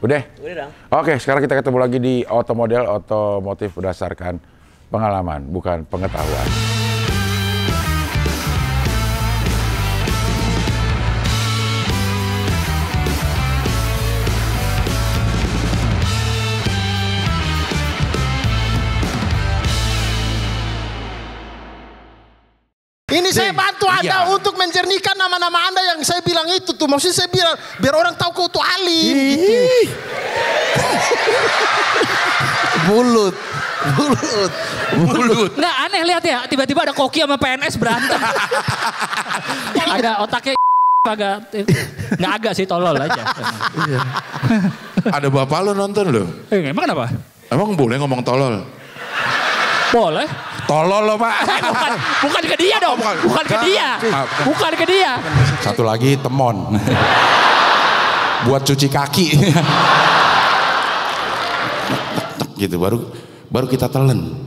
Udah? Udah dong. Oke, sekarang kita ketemu lagi di Otomodel, otomotif berdasarkan pengalaman, bukan pengetahuan. Ini saya bantu Anda untuk menjernihkan nama-nama Anda yang saya bilang itu tuh. Maksudnya saya bilang biar orang tahu kau tuh alim. Gitu. Bulut. Nggak aneh lihat ya, tiba-tiba ada Koki sama PNS berantem. Ada otaknya agak, nggak agak sih, tolol aja. Ada bapak lo nonton lo? Emang kenapa? Emang boleh ngomong tolol? Boleh. Tolol lo pak. Bukan ke dia dong, bukan ke dia. Bukan ke dia. Satu lagi temon. Buat cuci kaki. Gitu baru kita telan.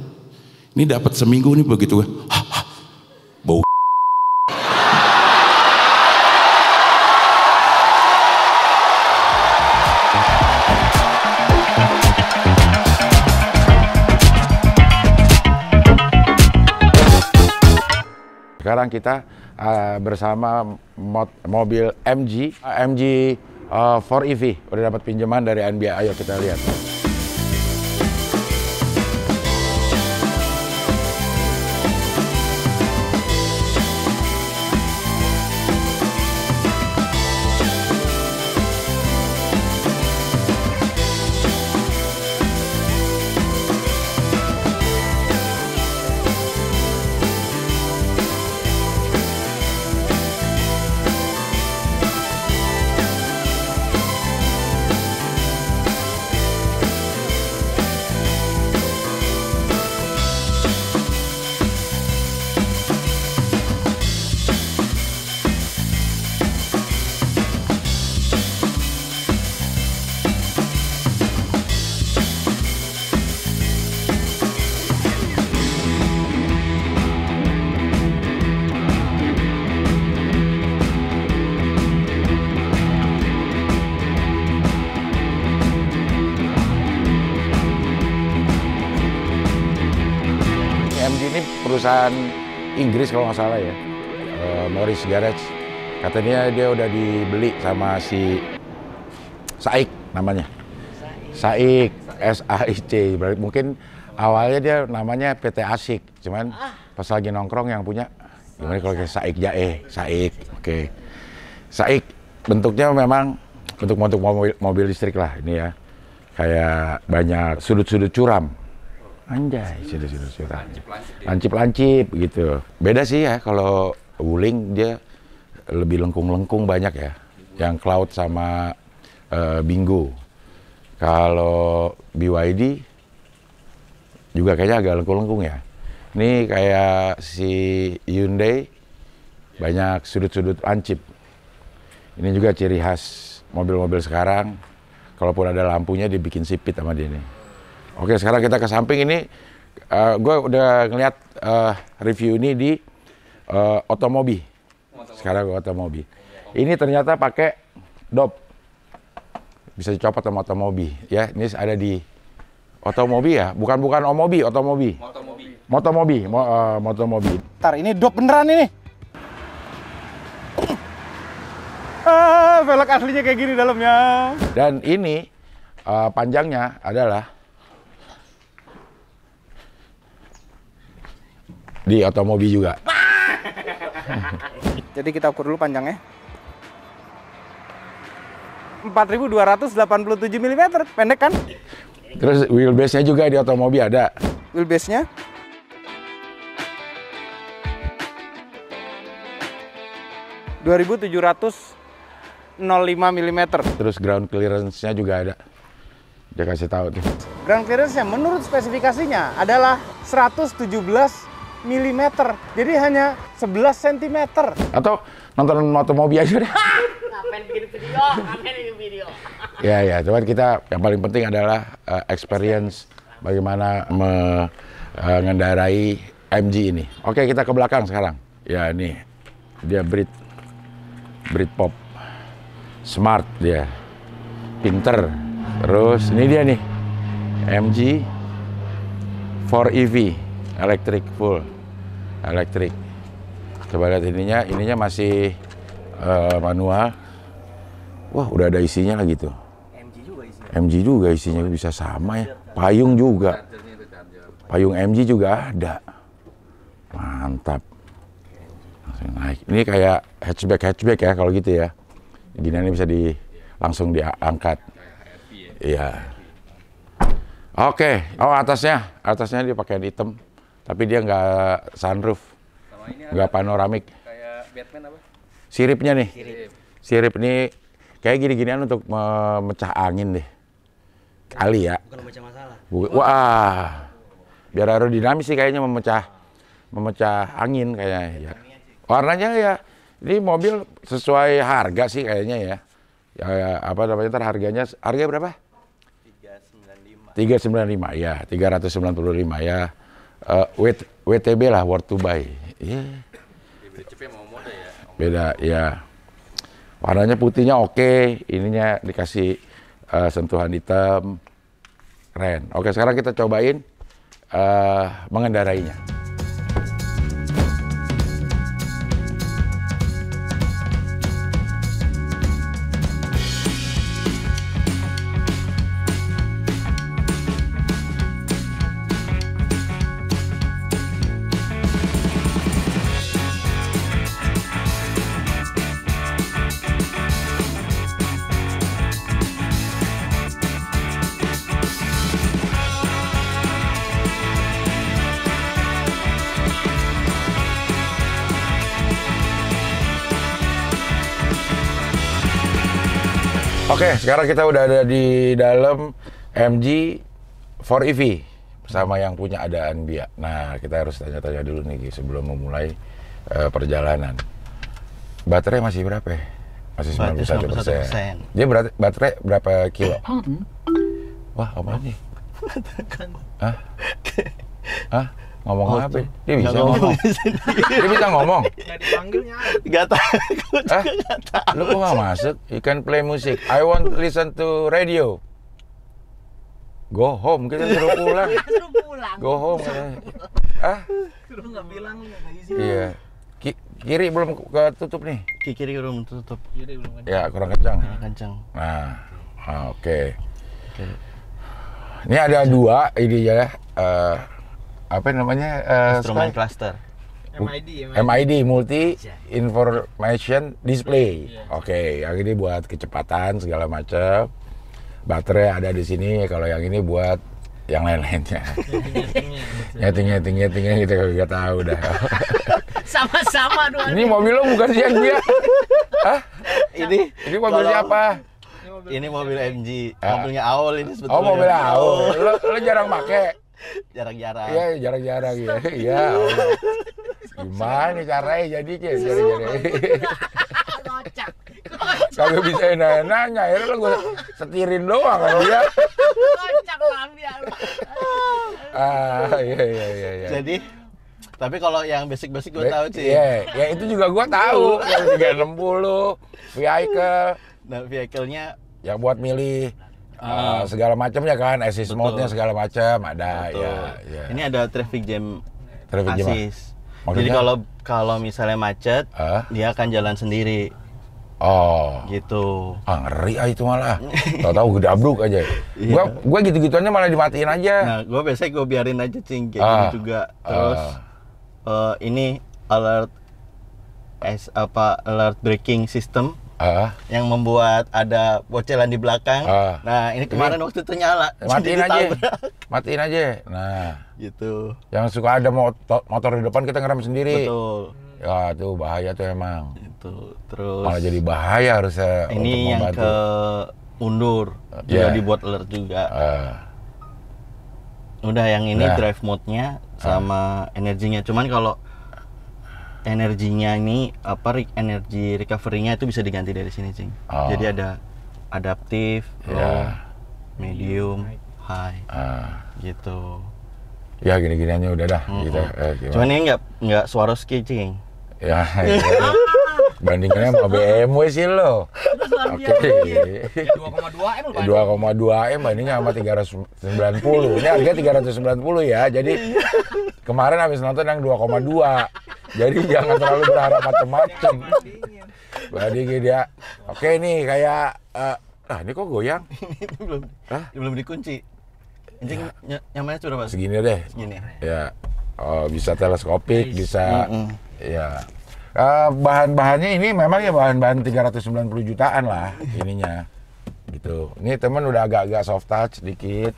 Ini dapat seminggu nih begitu. Bau. Sekarang kita bersama mobil MG 4EV. Udah dapat pinjaman dari NBA. Ayo kita lihat. MG ini perusahaan Inggris kalau nggak salah ya, Morris Garage. Katanya dia udah dibeli sama si Saik namanya. Saik, S-A-I-C. Berarti mungkin awalnya dia namanya PT Asik, cuman pas lagi nongkrong yang punya, gimana kalau kayak Saik Jae, Saik, oke. Saik bentuknya memang bentuk mobil listrik lah ini ya, kayak banyak sudut-sudut curam. Anjay, sudut-sudut curam. Lancip-lancip gitu. Beda sih ya kalau Wuling dia lebih lengkung-lengkung banyak ya. Yang Cloud sama Bingo. Kalau BYD juga kayaknya agak lengkung-lengkung ya. Ini kayak si Hyundai banyak sudut-sudut lancip. Ini juga ciri khas mobil-mobil sekarang. Kalaupun ada lampunya dibikin sipit sama dia nih. Oke, sekarang kita ke samping ini. Gue udah ngeliat review ini di Otomobi. Sekarang gue Otomobi. Ini ternyata pakai dop. Bisa dicopot sama Otomobi. Ya, ini ada di Otomobi ya. Bukan Omobi, Otomobi. Motomobi. Ntar ini dop beneran ini. Velg aslinya kayak gini dalamnya. Dan ini panjangnya adalah di Otomobi juga. Jadi kita ukur dulu panjangnya. 4287 mm, pendek kan? Terus wheelbase-nya juga di Otomobi ada. Wheelbase-nya 2705 mm. Terus ground clearance-nya juga ada. Dia kasih tahu tuh. Ground clearance-nya menurut spesifikasinya adalah 117 mm. Jadi hanya 11 cm. Atau nonton Otomobi aja deh. Ngapain bikin video? Ya, cuman kita yang paling penting adalah experience bagaimana mengendarai MG ini. Oke, kita ke belakang sekarang. Ya, ini dia Britpop. Smart dia. Pinter. Terus ini dia nih, MG 4EV, electric full, electric. Coba lihat ininya masih manual. Wah, udah ada isinya lagi tuh. MG juga isinya bisa sama ya. Payung juga. Payung MG juga ada. Mantap. Langsung naik. Ini kayak hatchback ya kalau gitu ya. Gini bisa langsung diangkat. Iya. Oke. Oh, atasnya dia pakai hitam. Tapi dia nggak sunroof. Nggak panoramik. Kayak Batman apa? Siripnya nih. Sirip ini kayak gini-ginian untuk memecah angin deh. Kali ya. Bukan memecah masalah. Wah. Biar aerodinamis sih kayaknya memecah angin kayaknya ya. Warnanya ya, ini mobil sesuai harga sih kayaknya ya. Ya apa namanya ntar harga berapa? 395 ya, 395 ya. WTB lah, worth to buy. Iya. Beda ya. Warnanya putihnya oke, ininya dikasih sentuhan hitam. Keren. Oke, sekarang kita cobain mengendarainya. Oke, sekarang kita udah ada di dalam MG 4EV sama yang punya ada Anbia. Nah, kita harus tanya-tanya dulu nih sebelum memulai perjalanan. Baterai masih berapa ya? Masih 91%. Dia baterai berapa kilo? Wah, apa nih? Hah? Hah? Ngomong apa? Dia bisa ngomong. Dia bisa ngomong. Nggak dipanggilnya. Gak takut. Hah? Lu kok nggak masuk? You can play music. I want listen to radio. Go home. Kita suruh pulang. Suruh pulang. Go home. Ah? Suruh nggak bilang lu nggak izin. Iya. Kiri belum ketutup nih. Kiri belum tutup. Kiri belum. Ya, kurang kencang. Kencang. Nah, oke. Ini ada dua ini ya. Apa namanya? Instrumen cluster. MID. Multi Information Display. Oke, yang ini buat kecepatan segala macam. Baterai ada di sini. Kalau yang ini buat yang lain-lainnya. Nyeting kita nggak tahu dah. Sama-sama dua. Ini mobil lo bukan sih yang dia? Hah? Ini mobil siapa? Ini mobil MG. Mobilnya Aul ini sebetulnya. Oh, mobil Aul. Lo jarang pakai? Jarang-jarang. Iya, jarang-jarang ya. Iya. Gimana caranya jadinya? Kocak. Kagak bisa nanya, akhirnya lo gue setirin doang kalau dia. Kocak lu ambil. Iya. Jadi, tapi kalau yang basic gue tahu sih. Iya, ya itu juga gue tahu. Yang 360 vehicle. Nah, vehicle-nya yang buat milih segala macamnya kan, assist mode-nya segala macam ada. Ya. Ini ada traffic jam assist. Maksudnya? Jadi kalau misalnya macet, dia akan jalan sendiri. Oh. Gitu. Ngeri itu malah. Tahu-tahu gedabruk aja. Gua gitu-gituannya malah dimatiin aja. Nah, biasanya gue biarin aja cing kayak gini juga. Terus ini alert braking system. Yang membuat ada bocelan di belakang. Nah, ini kemarin waktu itu nyala. Matiin aja. Nah, gitu. Yang suka ada motor di depan kita ngerem sendiri. Betul. Ya, tuh bahaya tuh emang. Itu. Terus malah jadi bahaya harusnya ini yang ke undur. Juga dibuat alert juga. Udah yang ini drive mode-nya sama energinya. Cuman kalau energinya ini energi recovery-nya itu bisa diganti dari sini, Cing. Jadi ada adaptif, low, medium, high. Gitu. Ya gini-giniannya udah dah gitu. Cuman ini enggak Swarovski, Cing. Ya. Bandingannya sama BMW sih lo. Oke. 2,2 M loh. 2,2 M bandingnya sama 390. Ini harga 390 ya. Jadi kemarin habis nonton yang 2,2. Jadi jangan terlalu berharap macam-macam. Bandingin dia. Oke nih kayak ini kok goyang? Belum dikunci. Anjing nyamannya sudah Pak. Segini deh. Segini. Ya. Oh, bisa teleskopik, bisa ya. Bahan-bahannya ini memang ya bahan-bahan 390 jutaan lah ininya. Gitu. Ini teman udah agak-agak soft touch dikit.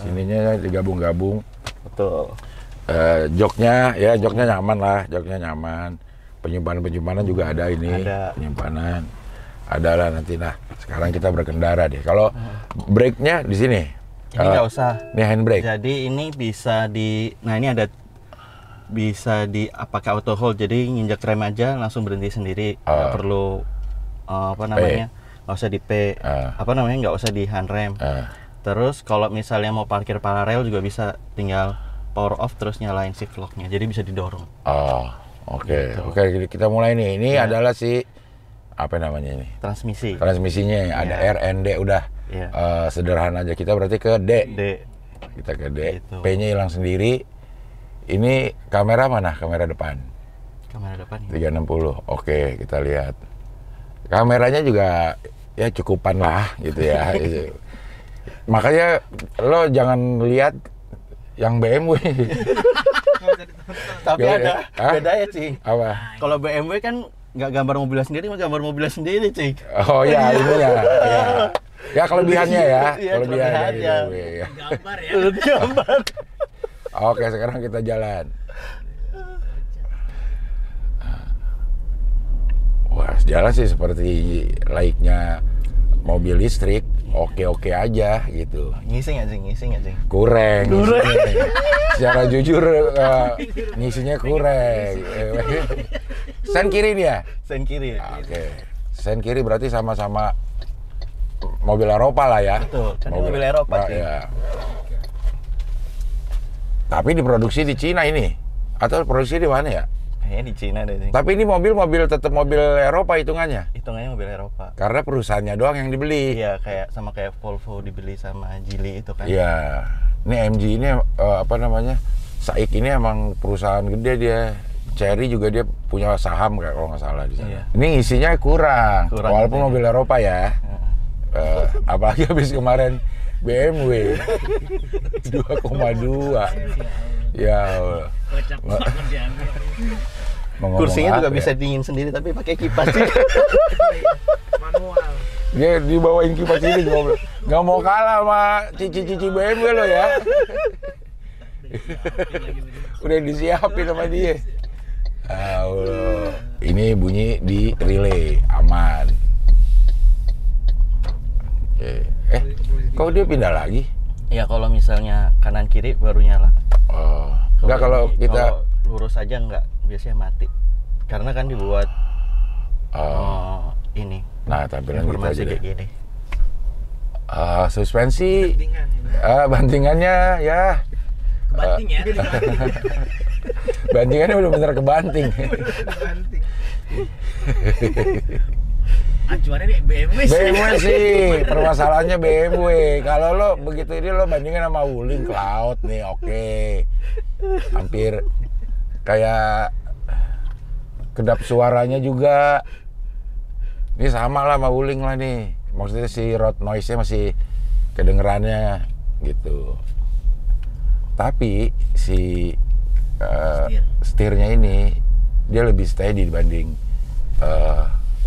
Sininya digabung-gabung. Betul. Joknya nyaman lah, joknya nyaman. Penyimpanan juga ada ini. Ada. Penyimpanan. Ada lah nanti. Nah, sekarang kita berkendara deh. Kalau brake-nya di sini. Ini nggak usah. Ini handbrake. Jadi ini bisa pakai auto hold. Jadi nginjak rem aja langsung berhenti sendiri. Nggak perlu nggak usah di P. Nggak usah di handrem. Terus kalau misalnya mau parkir paralel juga bisa, tinggal power off terus nyalain shift lock-nya. Jadi bisa didorong. Oke. Oke, kita mulai nih. Ini adalah apa namanya ini? Transmisi. Transmisinya ada RND udah. Sederhana aja. Kita berarti ke D. Kita ke D. Gitu. P-nya hilang sendiri. Ini kamera mana? Kamera depan. Kamera depan. 360. Oke, kita lihat. Kameranya juga ya cukupan lah gitu ya. Makanya lo jangan lihat yang BMW. Tapi ada beda ya, Cing. Apa? Kalau BMW kan nggak gambar mobilnya sendiri, gambar mobilnya sendiri, Cing. Oh ya, ini ya. Ya kelebihannya ya. Iya, Kelebihan dari kelebihannya. BMW ya. Gambar ya. Gambar. Oke, sekarang kita jalan. Wah, jalan sih seperti layaknya mobil listrik. Oke aja gitu. Ngisi nggak, Cing? Kurang. Secara jujur ngisinya kurang. Sen kiri nih ya? Sen kiri. Oke. Sen kiri berarti sama-sama mobil Eropa lah ya. Betul, kan mobil Eropa sih. Ya. Tapi diproduksi di Cina ini? Atau produksi di mana ya? Kayaknya di Cina deh, Cing. Tapi ini mobil tetap mobil Eropa hitungannya? Hitungannya mobil Eropa. Karena perusahaannya doang yang dibeli. Iya, kayak Volvo dibeli sama Geely itu kan. Iya. Ini MG ini SAIC ini emang perusahaan gede dia. Chery juga dia punya saham kayak kalau nggak salah di sana. Iya. Ini isinya kurang walaupun gitu mobil Eropa ya. Apalagi habis kemarin BMW 2,2. Ya Allah. Kocak banget diambil. Kursinya juga bisa dingin sendiri tapi pakai kipas sih. Manual. Dia dibawain kipas ini juga nggak mau kalah sama cici-cici BMW lo ya. Udah disiapin sama dia. Allah. Ini bunyi di relay aman. Oke. Kok dia pindah lagi? Ya kalau misalnya kanan kiri baru nyala. Oh. Enggak kalau kita kalau lurus aja enggak, biasanya mati. Karena kan dibuat ini. Nah, tampilan kita informasi aja deh. kayak gini. Suspensi. Bantingannya ya. Kebanting ya. Bantingannya benar-benar kebanting. Acuannya nih BMW sih. BMW sih, permasalahannya BMW. Kalau lo begitu ini lo bandingin sama Wuling Cloud nih, oke. Hampir kayak kedap suaranya juga. Ini sama lah sama Wuling lah nih. Maksudnya si road noise-nya masih kedengerannya gitu. Tapi si setirnya ini dia lebih steady dibanding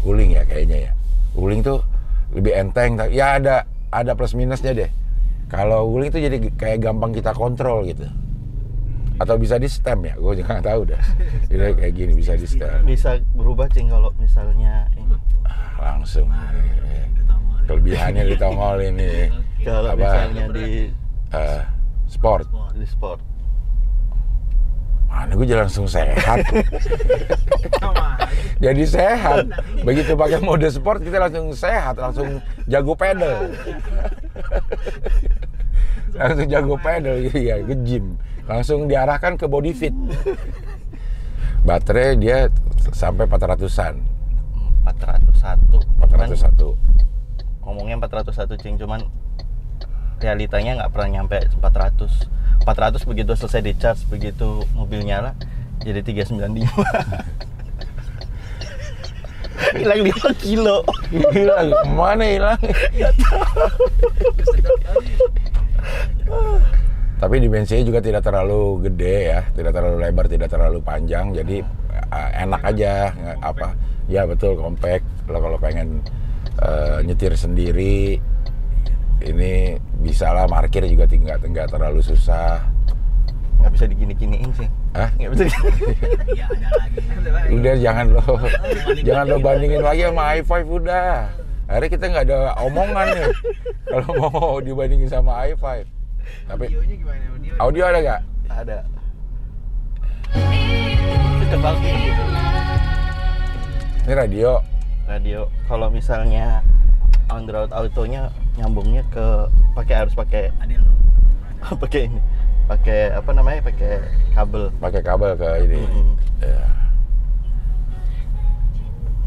Wuling ya kayaknya ya. Wuling tuh lebih enteng, ya ada plus minusnya deh. Kalau Wuling tuh jadi kayak gampang kita kontrol gitu. Atau bisa di stem ya, gue juga nggak tahu dah. Jadi kayak gini bisa di stem. Bisa berubah, Cing, kalau misalnya ini. Langsung. Kelebihannya ditongolin nih. Kalau misalnya di sport. Di sport. Mana gue jadi langsung sehat. Jadi sehat. Begitu pakai mode sport kita langsung sehat, langsung jago pedal. Langsung jago pedal ya, ke gym. Langsung diarahkan ke body fit. Baterai dia sampai 400-an. 401. Ngomongnya 401 cing, cuman realitanya nggak pernah nyampe 400 begitu selesai di charge, begitu mobil nyala jadi 395. Hilang 5 kilo. Hilang, mana hilang? Tapi dimensinya juga tidak terlalu gede ya, tidak terlalu lebar, tidak terlalu panjang, jadi enak aja apa? Ya betul, compact. Kalau pengen nyetir sendiri, ini bisa lah, parkir juga nggak terlalu susah. Nggak bisa digini-giniin sih. Hah? Nggak bisa Iya, ada lagi. Udah jangan lo bandingin lagi sama i5 udah. Akhirnya kita nggak ada omongan nih kalau mau dibandingin sama i5. Tapi Audionya gimana? audio ada nggak? Ada. Tebak. Ini radio. Kalau misalnya Android Autonya nyambungnya harus pakai Ada lo. pakai ini. Pakai apa namanya? Pakai kabel. Pakai kabel ke ini. Ya.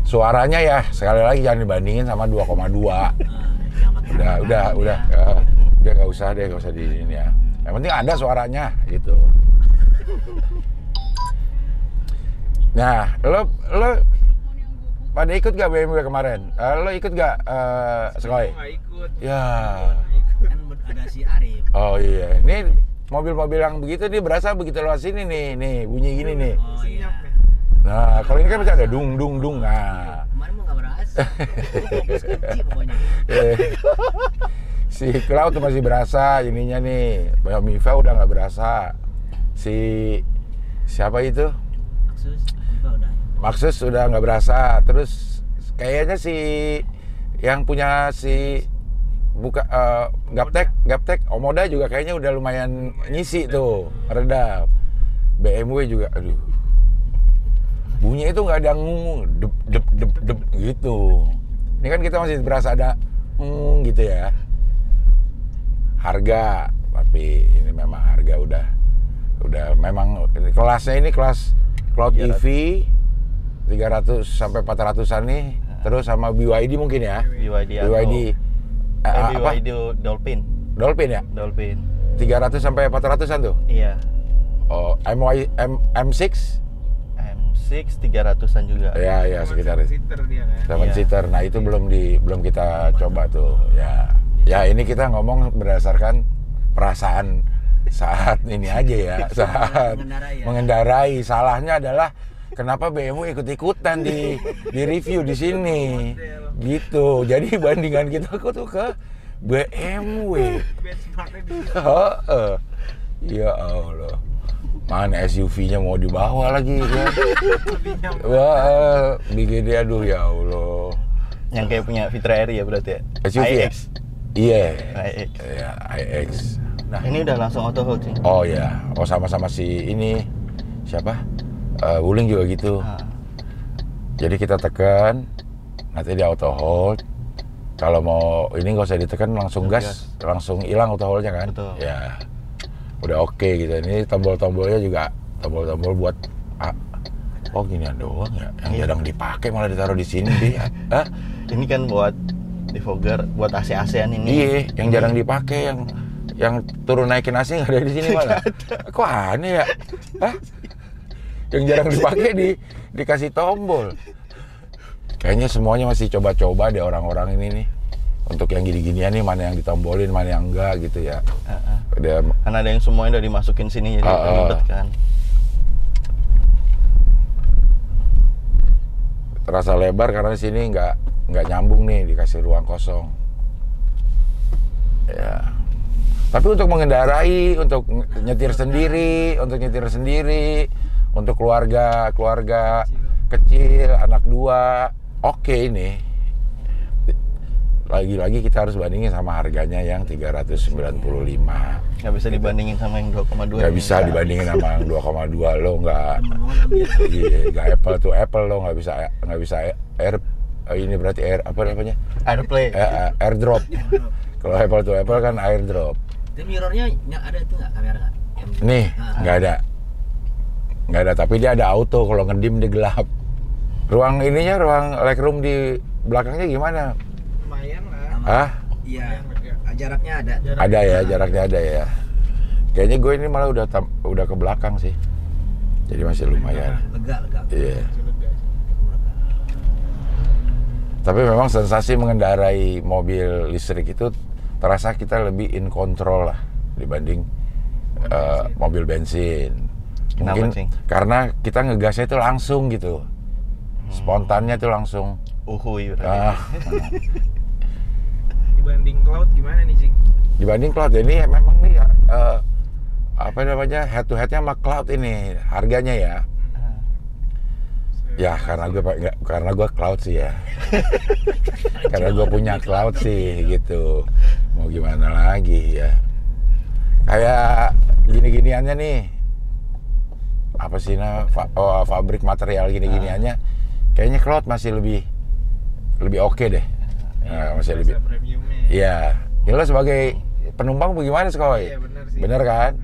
Suaranya ya sekali lagi jangan dibandingin sama 2,2. Udah nggak usah di ini ya. Yang penting ada suaranya gitu. Nah, lo pada ikut gak BMW kemarin? Lo ikut gak Sekoy? Nggak ikut. Ya. Kan ada si Arif. Oh iya. Ini mobil-mobil yang begitu nih berasa begitu lewat sini nih bunyi gini nih. Oh iya. Nah, kalau ini kan masih ada dung dung dung. Nah. Kemarin mah nggak berasa. Fokus kecil pokoknya. Si Cloud tuh masih berasa ininya nih. Miva udah nggak berasa. Siapa itu? Maxus udah nggak berasa. Terus kayaknya si yang punya si Gaptek Omoda juga kayaknya udah lumayan ngisi tuh, redap. BMW juga, aduh. Bunyinya itu nggak ada ngung, dep gitu. Ini kan kita masih berasa ada gitu ya. Harga, tapi ini memang harga udah memang kelasnya ini kelas Cloud EV 300 sampai 400-an nih. Terus sama BYD mungkin ya. BYD Dolphin ya? Dolphin. 300 sampai 400-an tuh? Iya. Oh, M6? M6 300-an juga. Ya sekitar itu. Seater dia kan. 7 seater. Nah, itu belum kita coba tuh. Ya ini kita ngomong berdasarkan perasaan saat ini aja ya, saat mengendarai. Salahnya adalah kenapa BMW ikut-ikutan di review di sini, gitu. Jadi bandingan kita tuh ke BMW. Ya Allah, mana SUV-nya mau dibawa lagi ya? Wah, bikin dia aduh ya Allah. Yang kayak punya Fitra Eri ya berarti ya? SUV ya? Iya. iX. Ya, iX. Nah, ini udah langsung auto hold sih. Oh ya, sama-sama si ini siapa? Wuling juga gitu. Jadi kita tekan, nanti dia auto hold. Kalau mau ini nggak usah ditekan, langsung gas, langsung hilang auto holdnya kan? Betul. Ya, udah oke gitu. Ini tombol-tombolnya juga tombol-tombol buat oh ginian doang ya, yang jarang dipakai malah ditaruh di sini dia. Ini kan buat defogger, buat AC-AC-an ini. Iya, yang jarang dipakai, yang turun naikin AC nggak ada di sini malah. Kok aneh ya? Yang jarang dipakai dikasih tombol. Kayaknya semuanya masih coba-coba deh orang-orang ini nih. Untuk yang gini-ginian nih, mana yang ditombolin, mana yang enggak gitu ya. Karena ada yang semuanya udah dimasukin sini jadi ribet kan. Terasa lebar karena di sini nggak nyambung nih, dikasih ruang kosong. Ya. Tapi untuk mengendarai, untuk nyetir sendiri, untuk keluarga kecil, anak 2, oke ini. Lagi-lagi kita harus bandingin sama harganya yang 395. Nggak bisa dibandingin sama yang 2,2. Nggak bisa dibandingin sama yang 2,2, lo nggak. Iya, nggak apple to apple, lo nggak bisa air. Ini berarti air apa namanya? AirPlay. Airdrop. Kalau apple to apple kan airdrop. Itu mirrornya ada itu nggak kamera nggak? Nih, nggak ada. Tapi dia ada auto, kalau ngedim dia gelap. Ruang legroom di belakangnya gimana? Lumayan lah. Sama- Hah? Iya. Jaraknya ada. Ada ya, jaraknya ada ya. Kayaknya gue ini malah udah ke belakang sih. Jadi masih lumayan. Lega. Iya. Tapi memang sensasi mengendarai mobil listrik itu terasa kita lebih in control lah dibanding mobil bensin. Mungkin Kenapa, Cing? karena kita ngegasnya itu langsung gitu. Spontannya itu langsung. Uhuy berarti. Ah, Dibanding cloud gimana nih, Cing? dibanding cloud ini memang nih apa namanya head to headnya sama cloud ini harganya ya. Ya karena gue cloud sih ya. Karena gue punya cloud sih gitu. Mau gimana lagi ya. Kayak gini-giniannya nih. Apa sih pabrik material gini-giniannya. Kayaknya cloud masih lebih oke deh. Nah, masih lebih. Premiumnya. Iya. Ya lo sebagai penumpang bagaimana Skoy? Iya, benar sih. Bener kan?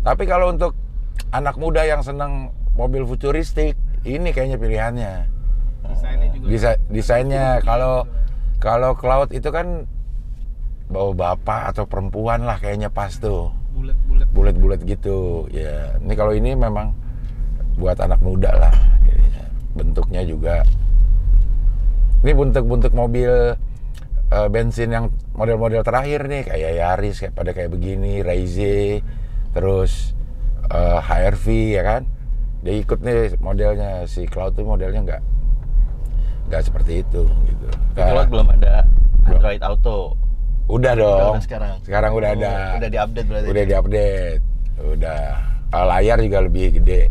Tapi kalau untuk anak muda yang senang mobil futuristik, ini kayaknya pilihannya. Desainnya juga. Desainnya kalau cloud itu kan bawa bapak atau perempuan lah kayaknya pas tuh. Bulat-bulat gitu. Ya, ini kalau ini memang buat anak muda lah. Bentuknya juga. Ini bentuk mobil bensin yang model-model terakhir nih kayak Yaris kayak begini, Raize, terus HR-V ya kan. Dia ikut nih modelnya, si Cloud tuh modelnya nggak seperti itu gitu. Cloud belum ada Android Auto. Udah dong. Udah sekarang. Sekarang udah ada. Udah diupdate berarti. Udah diupdate. Udah. Layar juga lebih gede.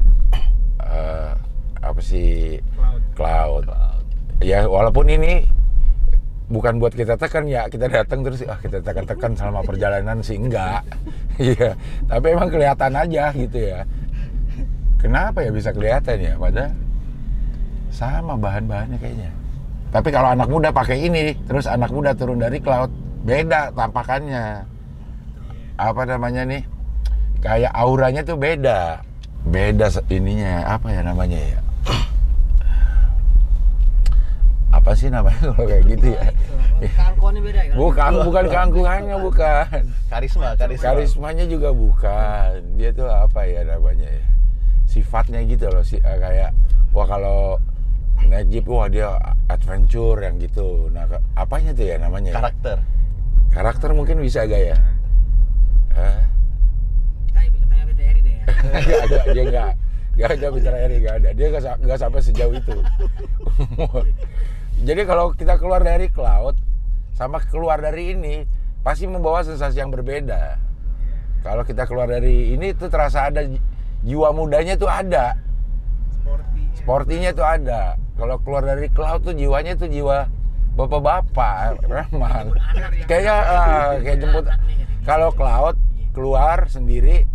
Apa sih? Cloud. Ya walaupun ini bukan buat kita tekan ya, kita datang terus kita tekan selama perjalanan sih enggak. Iya. Tapi emang kelihatan aja gitu ya. Kenapa ya bisa kelihatan ya? Padahal sama bahan-bahannya kayaknya. Tapi kalau anak muda pakai ini, terus anak muda turun dari Cloud, beda tampakannya. Apa namanya nih? Kayak auranya tuh beda. Beda ininya, apa ya namanya ya? Apa sih namanya kalau kayak gitu ya? Keangkuhannya beda ya? Bukan keangkuhannya, bukan. Karismanya juga bukan. Dia tuh apa ya namanya ya? Sifatnya gitu loh sih, kayak wah kalau naik jeep wah dia adventure yang gitu. Nah apanya tuh ya namanya? Karakter mungkin bisa gak ya? Kayak BTRI deh ya. Dia nggak ada BTRI, nggak ada. Dia nggak sampai sejauh itu. Jadi kalau kita keluar dari Cloud sama keluar dari ini pasti membawa sensasi yang berbeda. Kalau kita keluar dari ini tuh terasa ada jiwa mudanya tuh ada, sportinya tuh ada. Kalau keluar dari Cloud tuh jiwanya tuh jiwa bapak-bapak, memang. Kayak jemput. Kalau Cloud keluar sendiri,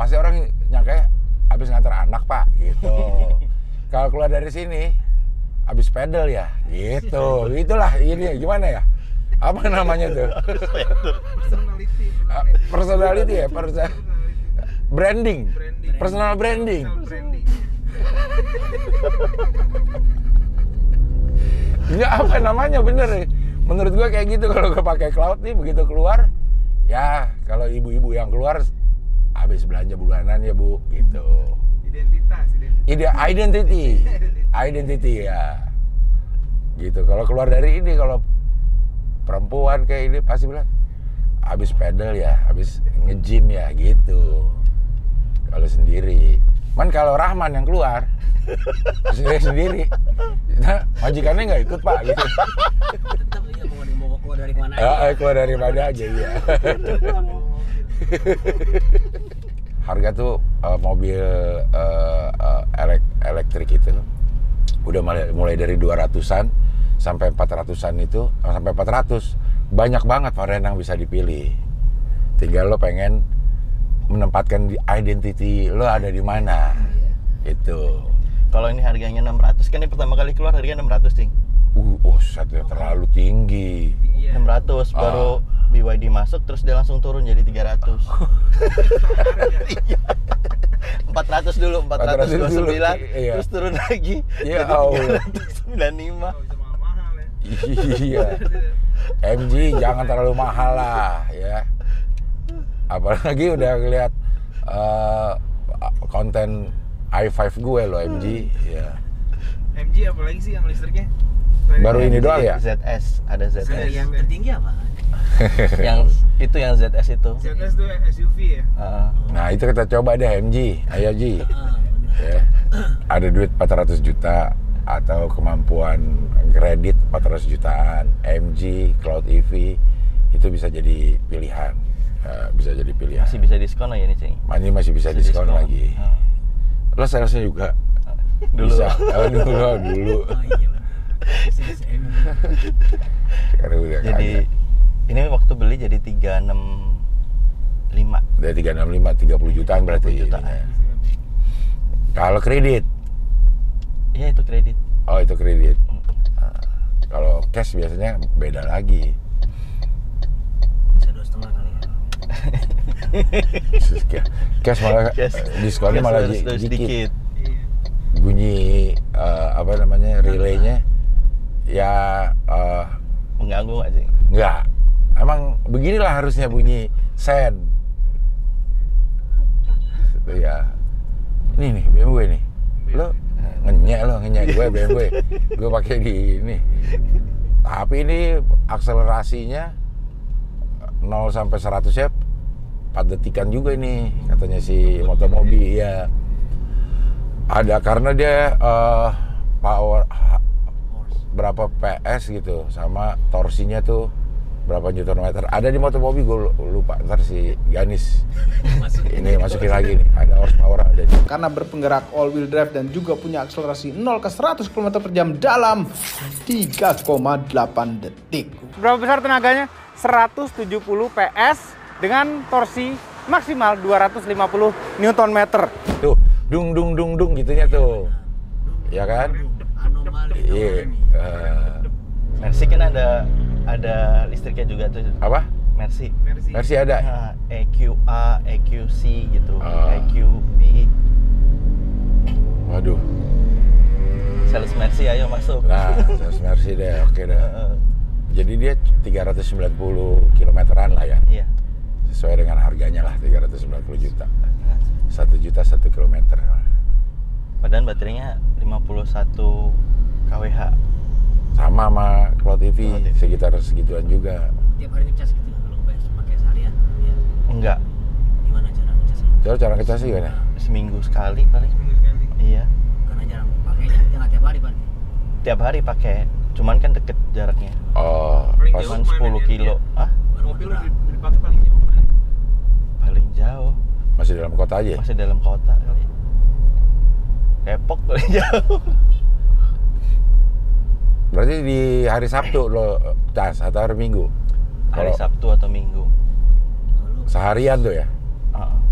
pasti orang nyangka habis ngantar anak pak, gitu. Kalau keluar dari sini, habis pedal ya, gitu. Itulah ini gimana ya? Apa namanya tuh? Personality ya, branding. Personal branding. Enggak apa namanya bener ya. Menurut gua kayak gitu kalau gue pakai Cloud nih begitu keluar ya kalau ibu-ibu yang keluar habis belanja bulanan ya Bu gitu. Identity ya. Gitu. Kalau keluar dari ini kalau perempuan kayak ini pasti bilang habis pedal ya, habis nge-gym ya gitu. Kalau sendiri, kalau Rahman yang keluar sendiri, nah, majikannya nggak ikut pak, gitu. Tetap ya mau keluar dari mana aja. Keluar dari mana aja ya. Harga tuh mobil elektrik itu udah mulai dari 200-an sampai 400-an itu, sampai 400 banyak banget varian yang bisa dipilih. Tinggal lo pengen menempatkan identity lo ada di mana. Itu. Kalau ini harganya 600 kan ini pertama kali keluar harganya 600 Cing. Terlalu tinggi. 600 baru BYD masuk terus dia langsung turun jadi 300. 400 dulu, 429 iya. terus turun lagi Ya jadi Allah. 395. Iya. MG jangan terlalu mahal lah ya. Apalagi udah ngeliat konten i5 gue loh MG ya. MG apalagi sih yang listriknya? Baru ini doang ya? ZS, ada ZS. Yang tertinggi apa? yang ZS itu. ZS tuh SUV ya? Nah itu kita coba deh MG, ayo Ji. Ya. Ada duit 400 juta atau kemampuan kredit 400 jutaan, MG, Cloud EV itu bisa jadi pilihan. Bisa jadi pilihan. Masih bisa diskon lagi nih, Cing. Ini masih bisa diskon lagi. Lo salesnya juga Dulu. bisa. Dulu. Oh iya. Sekarang udah Jadi kagak. ini waktu beli jadi 365. Dari 365 30 jutaan berarti. 30 jutaan. Ininya. Kalau kredit. Iya itu kredit. Oh itu kredit. Kalau cash biasanya beda lagi. Bisa 2,5 kali ya. Cash malah diskonnya malah dikit. Bunyi apa namanya relaynya ya Mengganggu nggak sih? enggak. Emang beginilah harusnya bunyi sen. Ya. Ini nih BMW nih. Lo ngenyek gue BMW. Gue pakai di ini. Tapi ini akselerasinya 0 sampai 100 ya 4 detikan juga ini katanya si Motomobi ya. Ada karena dia power berapa PS gitu sama torsinya tuh berapa Newton meter. Ada di Motomobi gue lupa, ntar si Ganis ini masukin lagi nih, ada horsepower ada. Karena berpenggerak all wheel drive dan juga punya akselerasi 0 ke 100 km per jam dalam 3,8 detik. Berapa besar tenaganya? 170 PS dengan torsi maksimal 250 Nm. Tuh, dung gitunya tuh. Ya kan? Anomali. Iya. Mercy kan ada listriknya juga tuh. Apa? Mercy. Versi ada. Nah, EQA, EQC gitu, EQB. Waduh. Sales Mercy ayo masuk. Nah, sales Mercy deh, oke deh. Jadi dia 390 kilometeran lah ya. Iya. Sesuai dengan harganya lah 390 juta. 1 juta 1 kilometer. Padahal baterainya 51 kWh. Sama Cloud EV, sekitar segituan juga. Tiap hari ngecas gitu kalau pakai seharian. Iya. Enggak, Gimana cara ngecasnya? Coba cara ngecas sih gimana? seminggu sekali paling. Iya. Karena jarang pakainya, jangan tiap hari berarti. Tiap hari pakai, cuman kan deket jaraknya. Oh, pas Cuman 10 kilo. Ah, Mobil dipakai paling jauh mana? paling jauh. masih dalam kota aja. Masih dalam kota kali. Depok paling jauh. Berarti di hari Sabtu lo cas atau hari Minggu? Hari Kalau Sabtu atau Minggu. seharian tuh ya?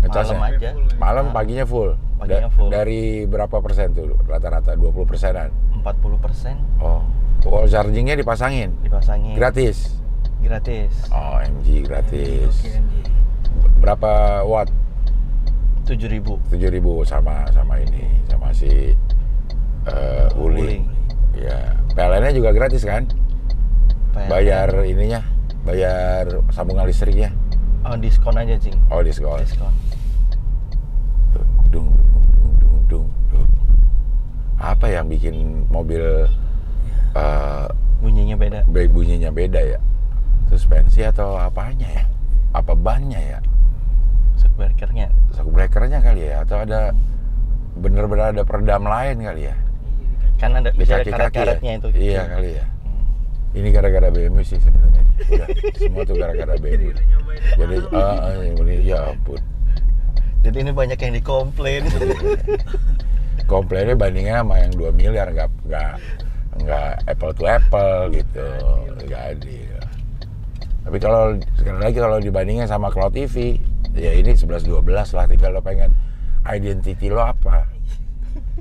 Ngecasnya? Malam aja. Malam paginya full. Paginya full. Dari berapa persen tuh rata-rata? 20%-an? 40%. Oh, wall chargingnya dipasangin? Dipasangin. Gratis? Gratis. Oh, MG gratis. Berapa watt? 7.000. 7.000 sama ini, sama si Wuling. Ya, PLN-nya juga gratis kan? PLN. Bayar ininya, bayar sambungan listriknya. Oh, diskon aja, Cing. Oh, diskon. Diskon. Dung. Apa yang bikin mobil Bunyinya beda. bunyinya beda ya? Suspensi atau apanya ya? Apa bannya ya? Shock breakernya. Shock breakernya kali ya? Atau ada bener-bener ada peredam lain kali ya? Kan ada Di bisa ada kaki-kaki karet-karetnya ya? itu. Iya kali ya. Ini gara-gara BMW sih sebenarnya. Udah, semua tuh gara-gara BMW. Jadi, ya ampun. Jadi ini banyak yang dikomplain. Komplainnya bandingnya sama yang 2 miliar, nggak apple to apple gitu, nggak adil. Tapi kalau sekali lagi kalau dibandingnya sama Cloud EV, ya ini 11-12 lah. Tinggal lo pengen identity lo apa.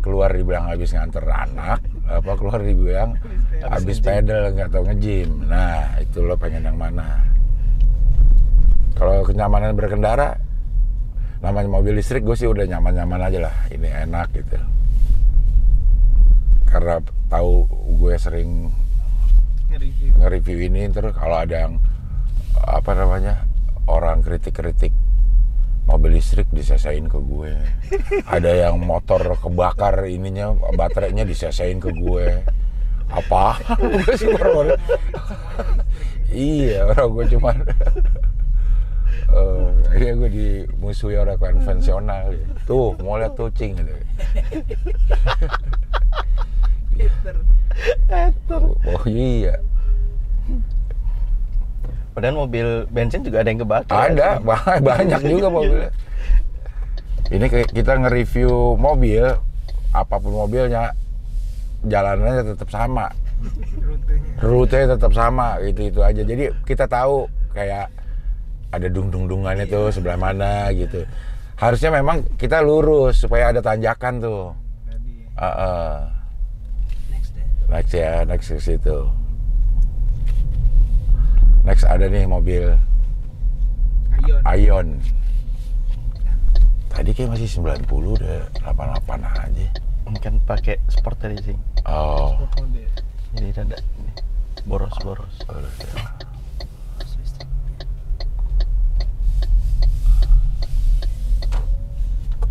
Keluar dibilang habis nganter anak, apa keluar dibilang habis pedal nggak tahu nge-gym. Nah itu lo pengen yang mana? Kalau kenyamanan berkendara, namanya mobil listrik gue sih udah nyaman-nyaman aja lah. Ini enak gitu. Karena tahu gue sering nge-review ini, terus kalau ada yang apa namanya orang kritik-kritik mobil listrik disesain ke gue. Ada yang motor kebakar ininya baterainya disesain ke gue. Apa? Gue sih orang iya, orang gue cuman akhirnya gue dimusuhi orang konvensional. Tuh, mau lihat tuh cing gitu. Oh iya. Padahal mobil bensin juga ada yang kebakar. Ada, banyak juga mobilnya. Ini kita nge-review mobil, apapun mobilnya, jalanannya tetap sama. Rutenya tetap sama, itu aja. Jadi kita tahu kayak ada dung-dung-dungannya tuh sebelah mana gitu. Harusnya memang kita lurus supaya ada tanjakan tuh. Next ke situ. Next ada nih mobil Ion. Tadi kayak masih 90 udah 88 aja. Mungkin pakai sport tadi sih. Oh. Jadi ada ini, boros-boros.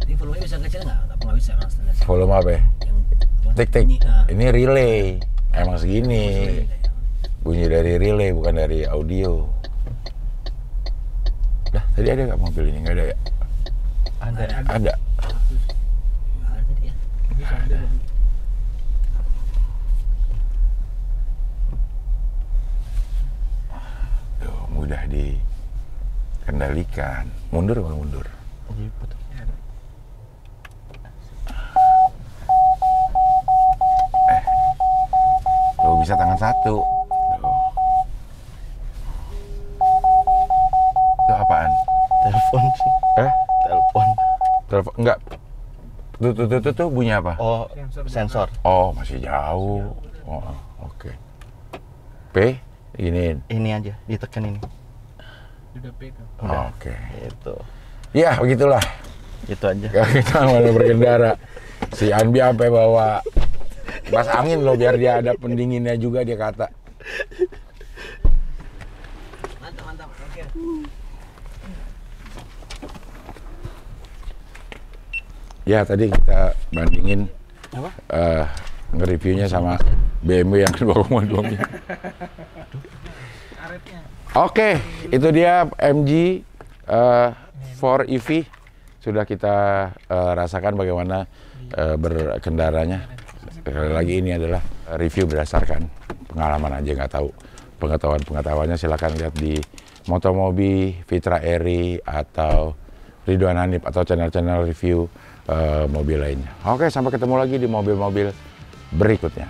Ini volumenya bisa kecil nggak? Nggak bisa mas. Volume apa ya? Tik-tik. Ini relay. Emang segini. Bunyi dari relay bukan dari audio. Dah, tadi ada nggak mobil ini? Nggak ada ya? Ada. Ada. Tuh, mudah dikendalikan. Mundur kalau mundur. Iya, betul. Tuh, bisa tangan satu. Itu apaan? Telepon sih. Telepon. Telepon enggak. Tuh bunyi apa? Oh, sensor. Oh, masih jauh. Oh, oke. P ini. Ini aja, ditekan ini. Oh, oke. Itu. Ya, begitulah. Itu aja. Kita mau berkendara. Si Anbi sampai bawa kipas angin loh biar dia ada pendinginnya juga, dia kata. Mantap. Oke. Ya, tadi kita bandingin nge-reviewnya sama BMW yang 2,2 miliar. Oke, itu dia MG 4 EV. Sudah kita rasakan bagaimana berkendaranya. Sekali lagi ini adalah review berdasarkan pengalaman aja, nggak tahu pengetahuannya silakan lihat di Motomobi, Fitra Eri atau Ridwan Hanif atau channel-channel review mobil lainnya. Oke, sampai ketemu lagi di mobil-mobil berikutnya.